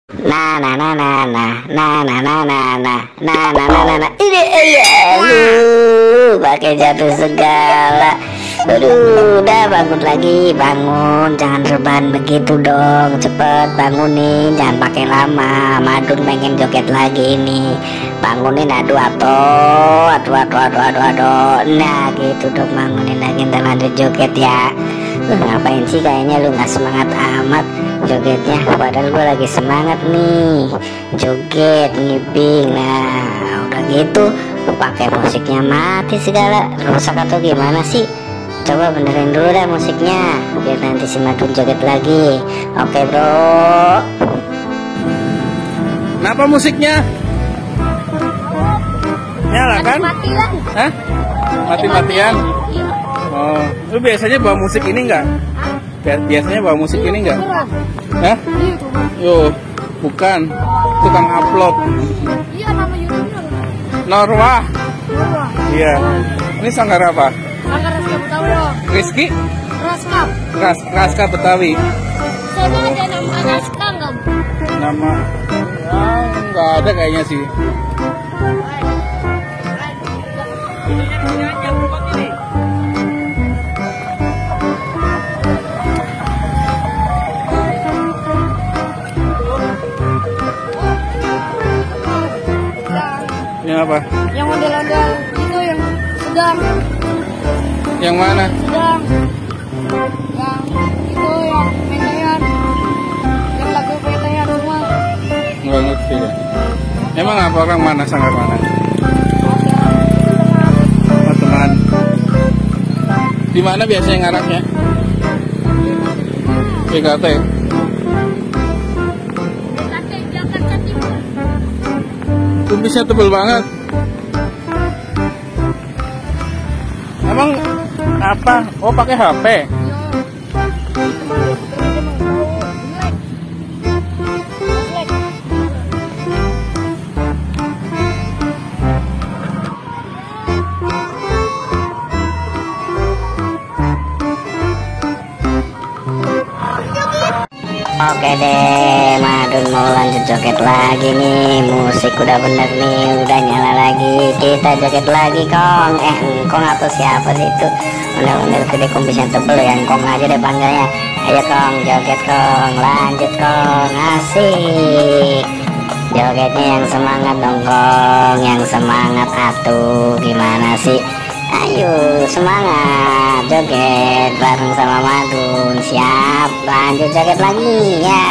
Nah, nah, nah, nah, nah, nah, nah, nah, nah, nah, nah, nah, nah, nah, nah, ini, iya, pakai jatuh segala. Aduh, udah bangun lagi, bangun, jangan rebahan begitu dong, cepet bangunin, jangan pakai lama. Madun pengen joget lagi ini, bangunin, aduh, aduh, nah gitu dong, bangunin lagi, ntar lanjut joget ya. Lu ngapain sih, kayaknya lu nggak semangat amat jogetnya, padahal gue lagi semangat nih joget ngibing. Nah udah gitu lu pakai musiknya mati segala, rusak atau gimana sih? Coba benerin dulu dah musiknya biar nanti si Madun joget lagi. Oke bro. Kenapa musiknya nyala kan? Mati-matian. Hah? Mati-matian? Iya. Oh, lu biasanya bawa musik ini enggak? Biasanya bawa musik ini enggak? Hah? Yo, bukan. Tukang upload. Iya, nama YouTube-nya. Norwah. Iya. Ini sanggar apa? Sanggar Raskap Betawi dong. Rizky? Raskap. Raska Betawi. Sana ada nama Raska nggak? Nama nggak ada kayaknya sih. Yang apa? Yang ondel-ondel itu yang sedang. Yang mana? Sedang. Yang itu yang petean. Yang lagu petean semua. Nggak ngerti ya. Emang apa, orang mana, sanggar mana? Oh, teman. Di mana biasanya ngaraknya? PKT. Jakarta Timur. Kumisnya tebel banget. Emang apa? Oh, pakai HP. Oke deh, Madun mau lanjut joget lagi nih. Musik udah bener nih, udah nyala lagi. Kita joget lagi Kong. Kong atau siapa sih itu? Bener-bener gede, kumisnya tebel ya. Kong aja deh panggilnya. Ayo Kong, joget Kong, lanjut Kong, asik. Jogetnya yang semangat dong Kong, yang semangat atuh. Gimana sih? Ayo semangat joget bareng sama Madun. Siap, lanjut joget lagi ya.